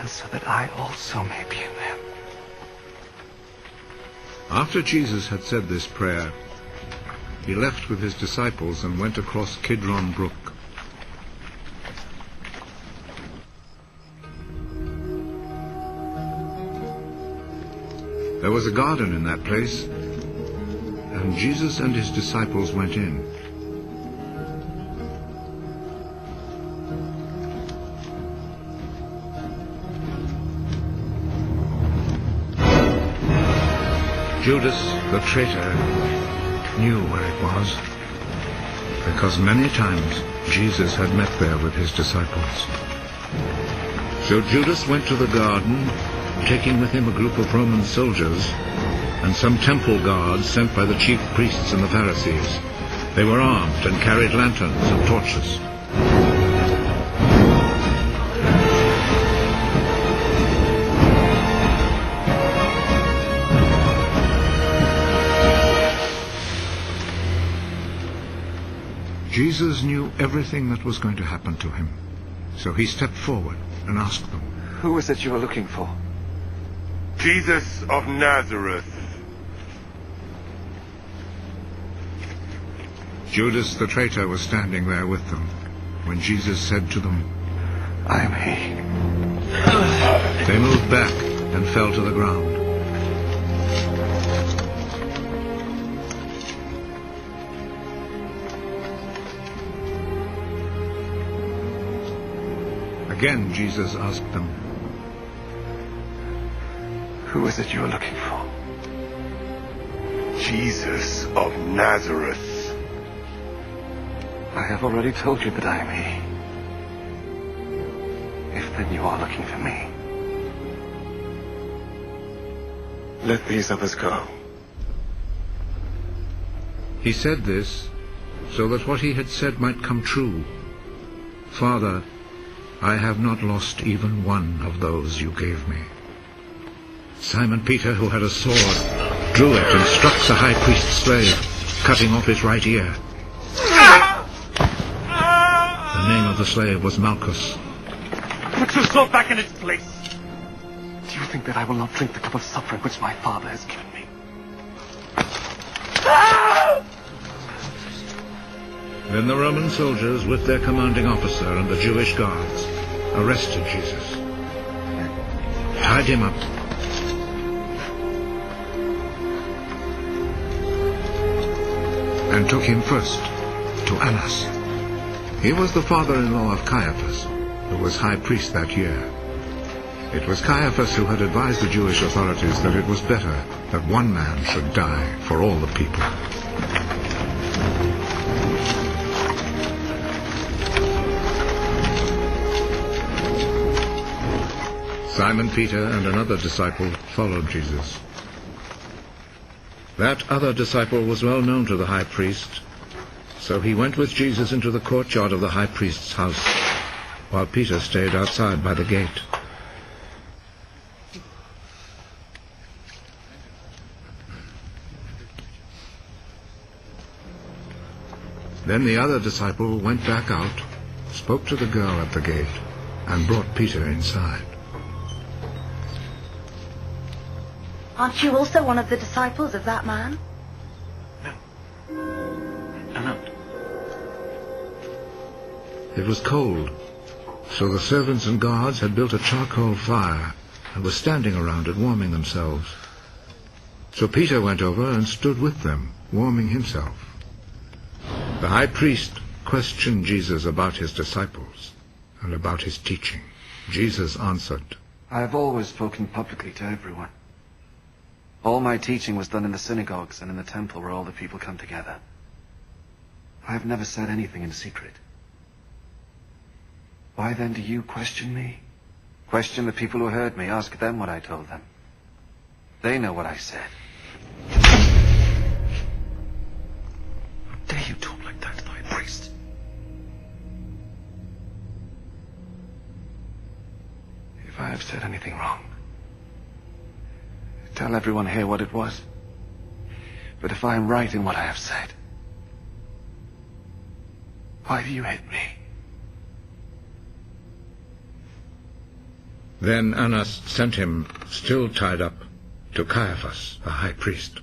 and so that I also may be in them. After Jesus had said this prayer, he left with his disciples and went across Kidron Brook. There was a garden in that place, and Jesus and his disciples went in. Judas, the traitor, knew where it was, because many times Jesus had met there with his disciples. So Judas went to the garden, taking with him a group of Roman soldiers and some temple guards sent by the chief priests and the Pharisees. They were armed and carried lanterns and torches. Jesus knew everything that was going to happen to him, so he stepped forward and asked them, Who is it you are looking for? Jesus of Nazareth. Judas the traitor was standing there with them when Jesus said to them, I am he. They moved back and fell to the ground. Again Jesus asked them, Who is it you are looking for? Jesus of Nazareth. I have already told you that I am he. If then you are looking for me, let these others go. He said this so that what he had said might come true. Father, I have not lost even one of those you gave me. Simon Peter, who had a sword, drew it and struck the high priest's slave, cutting off his right ear. The name of the slave was Malchus. Put your sword back in its place. Do you think that I will not drink the cup of suffering which my Father has given me? Then the Roman soldiers, with their commanding officer and the Jewish guards, arrested Jesus, tied him up, and took him first to Annas. He was the father-in-law of Caiaphas, who was high priest that year. It was Caiaphas who had advised the Jewish authorities that it was better that one man should die for all the people. Simon Peter and another disciple followed Jesus. That other disciple was well known to the high priest, so he went with Jesus into the courtyard of the high priest's house, while Peter stayed outside by the gate. Then the other disciple went back out, spoke to the girl at the gate, and brought Peter inside. Aren't you also one of the disciples of that man? No. It was cold, so the servants and guards had built a charcoal fire and were standing around it warming themselves. So Peter went over and stood with them, warming himself. The high priest questioned Jesus about his disciples and about his teaching. Jesus answered, I have always spoken publicly to everyone. All my teaching was done in the synagogues and in the temple where all the people come together. I have never said anything in secret. Why then do you question me? Question the people who heard me. Ask them what I told them. They know what I said. How dare you talk like that to the high priest? If I have said anything wrong, tell everyone here what it was. But if I am right in what I have said, why do you hit me? Then Annas sent him, still tied up, to Caiaphas, the high priest.